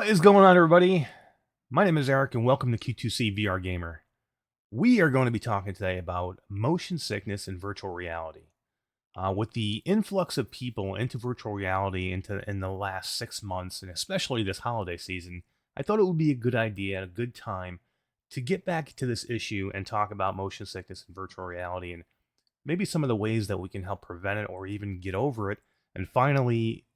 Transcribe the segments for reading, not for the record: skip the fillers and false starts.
What is going on, everybody? My name is Eric, and welcome to Q2C VR Gamer. We are going to be talking today about motion sickness and virtual reality. With the influx of people into virtual reality in the last 6 months, and especially this holiday season, I thought it would be a good idea, a good time to get back to this issue and talk about motion sickness and virtual reality, and maybe some of the ways that we can help prevent it or even get over it, and finally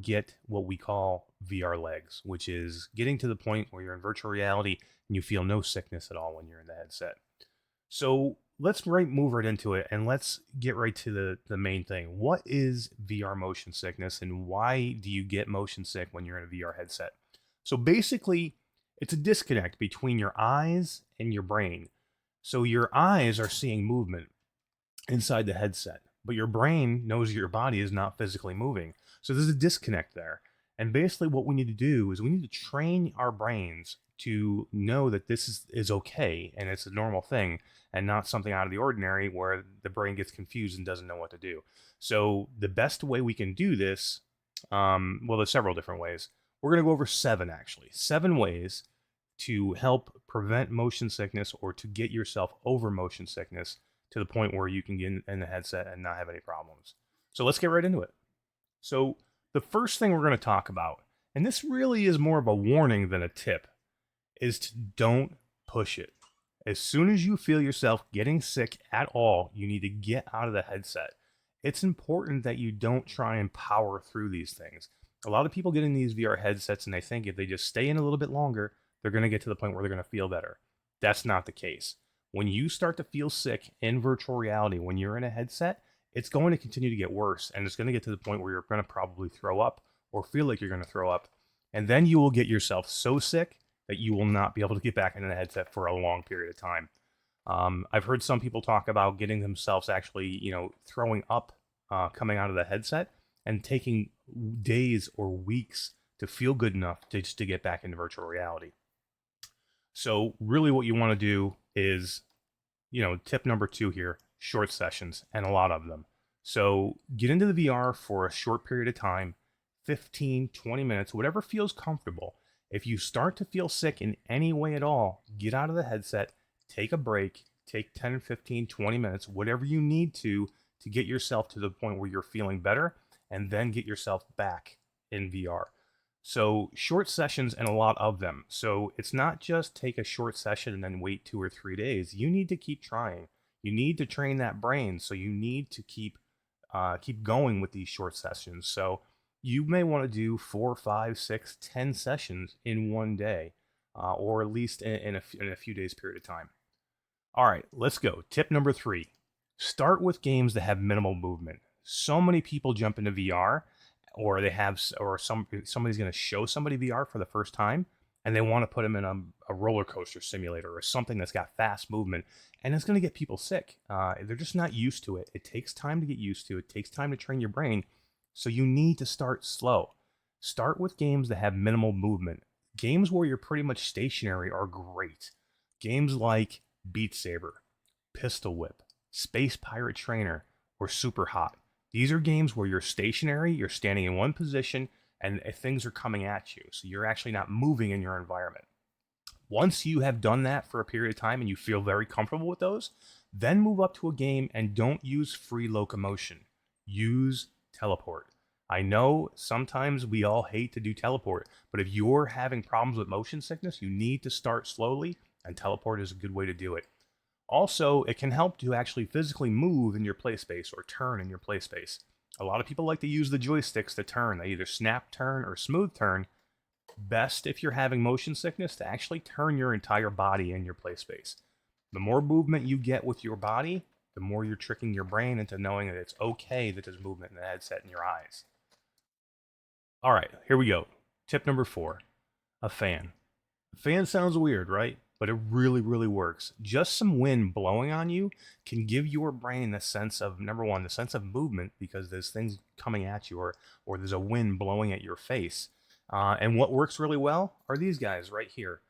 get what we call VR legs, which is getting to the point where you're in virtual reality and you feel no sickness at all when you're in the headset. So let's move right into it, and let's get right to the main thing. What is VR motion sickness, and why do you get motion sick when you're in a VR headset? So basically, it's a disconnect between your eyes and your brain. So your eyes are seeing movement inside the headset, but your brain knows your body is not physically moving. So there's a disconnect there. And basically, what we need to do is we need to train our brains to know that this is okay and it's a normal thing and not something out of the ordinary where the brain gets confused and doesn't know what to do. So the best way we can do this, well, there's several different ways. We're going to go over seven ways to help prevent motion sickness or to get yourself over motion sickness to the point where you can get in the headset and not have any problems. So let's get right into it. So the first thing we're going to talk about, and this really is more of a warning than a tip, is to don't push it. As soon as you feel yourself getting sick at all, you need to get out of the headset. It's important that you don't try and power through these things. A lot of people get in these VR headsets and they think if they just stay in a little bit longer, they're going to get to the point where they're going to feel better. That's not the case. When you start to feel sick in virtual reality, when you're in a headset, it's going to continue to get worse, and it's going to get to the point where you're going to probably throw up or feel like you're going to throw up. And then you will get yourself so sick that you will not be able to get back into the headset for a long period of time. I've heard some people talk about getting themselves actually, throwing up coming out of the headset and taking days or weeks to feel good enough to just to get back into virtual reality. So really what you want to do is, tip number 2 here, short sessions, and a lot of them. So get into the VR for a short period of time, 15, 20 minutes, whatever feels comfortable. If you start to feel sick in any way at all, get out of the headset, take a break, take 10, 15, 20 minutes, whatever you need to get yourself to the point where you're feeling better, and then get yourself back in VR. So short sessions and a lot of them. So it's not just take a short session and then wait 2 or 3 days. You need to keep trying. You need to train that brain. So you need to keep going with these short sessions. So you may want to do 4, 5, 6, 10 sessions in one day, or at least in a few days period of time. All right, let's go. Tip number 3: start with games that have minimal movement. So many people jump into VR, or somebody's going to show somebody VR for the first time, and they want to put them in a roller coaster simulator or something that's got fast movement, and it's going to get people sick. They're just not used to it. It takes time to get used to. It takes time to train your brain. So you need to start slow. Start with games that have minimal movement. Games where you're pretty much stationary are great. Games like Beat Saber, Pistol Whip, Space Pirate Trainer, or Super Hot. These are games where you're stationary, you're standing in one position, and things are coming at you. So you're actually not moving in your environment. Once you have done that for a period of time and you feel very comfortable with those, then move up to a game and don't use free locomotion. Use teleport. I know sometimes we all hate to do teleport, but if you're having problems with motion sickness, you need to start slowly, and teleport is a good way to do it. Also, it can help to actually physically move in your play space or turn in your play space. A lot of people like to use the joysticks to turn. They either snap turn or smooth turn. Best if you're having motion sickness to actually turn your entire body in your play space. The more movement you get with your body, the more you're tricking your brain into knowing that it's okay that there's movement in the headset in your eyes. All right, here we go. Tip number 4, a fan. A fan sounds weird, right? But it really, really works. Just some wind blowing on you can give your brain the sense of, number one, the sense of movement because there's things coming at you or there's a wind blowing at your face. And what works really well are these guys right here.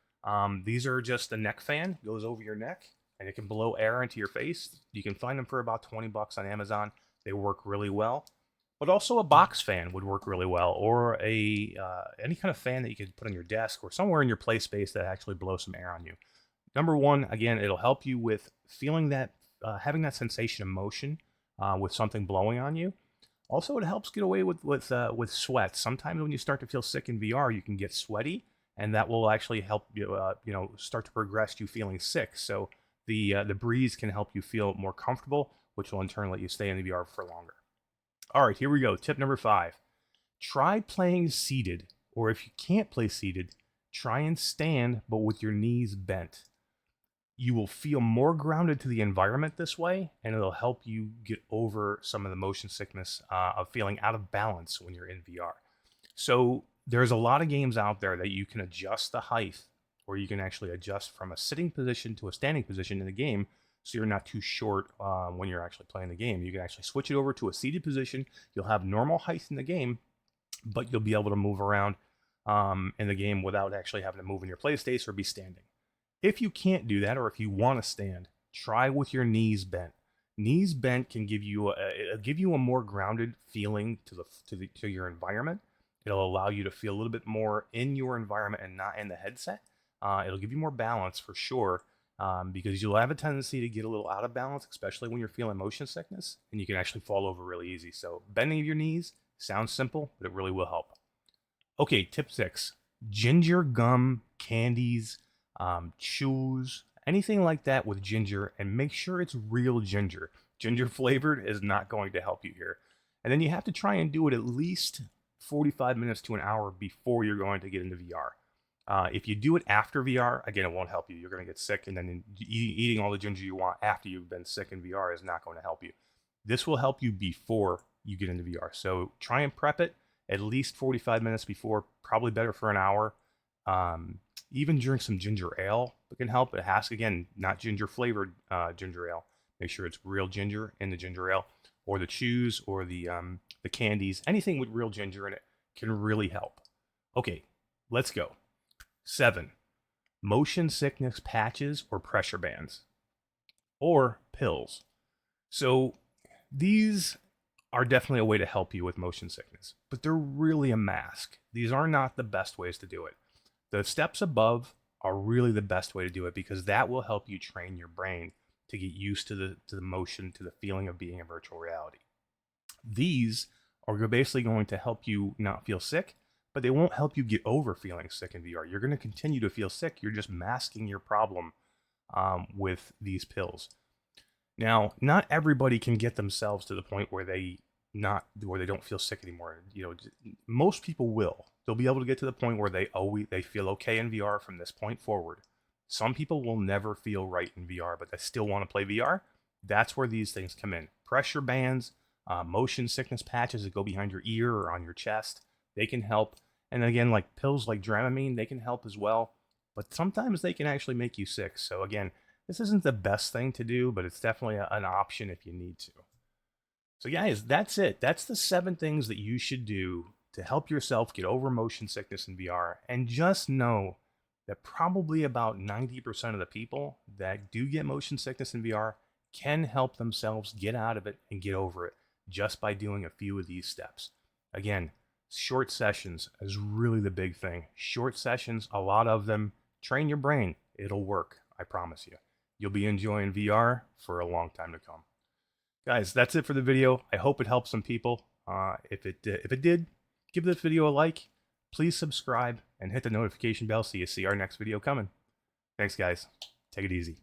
These are just a neck fan, goes over your neck, and it can blow air into your face. You can find them for about $20 on Amazon. They work really well. But also a box fan would work really well, or any kind of fan that you could put on your desk or somewhere in your play space that actually blows some air on you. Number one, again, it'll help you with feeling that, having that sensation of motion with something blowing on you. Also, it helps get away with sweat. Sometimes when you start to feel sick in VR, you can get sweaty, and that will actually help you, start to progress you feeling sick. So the breeze can help you feel more comfortable, which will in turn let you stay in the VR for longer. All right, here we go. Tip number 5. Try playing seated, or if you can't play seated, try and stand, but with your knees bent. You will feel more grounded to the environment this way, and it'll help you get over some of the motion sickness of feeling out of balance when you're in VR. So there's a lot of games out there that you can adjust the height, or you can actually adjust from a sitting position to a standing position in the game, so you're not too short when you're actually playing the game. You can actually switch it over to a seated position. You'll have normal height in the game, but you'll be able to move around in the game without actually having to move in your play space or be standing. If you can't do that, or if you want to stand, try with your knees bent. Knees bent can give you a more grounded feeling to your environment. It'll allow you to feel a little bit more in your environment and not in the headset. It'll give you more balance for sure, because you'll have a tendency to get a little out of balance, especially when you're feeling motion sickness, and you can actually fall over really easy. So bending of your knees sounds simple, but it really will help. Okay, tip 6. Ginger gum, candies, chews, anything like that with ginger, and make sure it's real ginger. Ginger flavored is not going to help you here. And then you have to try and do it at least 45 minutes to an hour before you're going to get into VR. If you do it after VR, again, it won't help you. You're going to get sick, and then eating all the ginger you want after you've been sick in VR is not going to help you. This will help you before you get into VR. So try and prep it at least 45 minutes before, probably better for an hour. Even drink some ginger ale. It can help. It has, again, not ginger flavored ginger ale. Make sure it's real ginger in the ginger ale, or the chews, or the candies. Anything with real ginger in it can really help. Okay, let's go. 7. Motion sickness patches or pressure bands, or pills. So these are definitely a way to help you with motion sickness, but they're really a mask. These are not the best ways to do it. The steps above are really the best way to do it, because that will help you train your brain to get used to the motion, to the feeling of being in virtual reality. These are basically going to help you not feel sick, but they won't help you get over feeling sick in VR. You're going to continue to feel sick. You're just masking your problem with these pills. Now, not everybody can get themselves to the point where they don't feel sick anymore. Most people will. They'll be able to get to the point where they feel okay in VR from this point forward. Some people will never feel right in VR, but they still want to play VR. That's where these things come in. Pressure bands, motion sickness patches that go behind your ear or on your chest, they can help. And again, like pills like Dramamine, they can help as well. But sometimes they can actually make you sick. So again, this isn't the best thing to do, but it's definitely an option if you need to. So guys, that's it. That's the 7 things that you should do to help yourself get over motion sickness in VR. And just know that probably about 90% of the people that do get motion sickness in VR can help themselves get out of it and get over it just by doing a few of these steps. Again, short sessions is really the big thing. Short sessions, a lot of them, train your brain. It'll work, I promise you. You'll be enjoying VR for a long time to come. Guys, that's it for the video. I hope it helped some people. If it did, give this video a like. Please subscribe and hit the notification bell so you see our next video coming. Thanks, guys. Take it easy.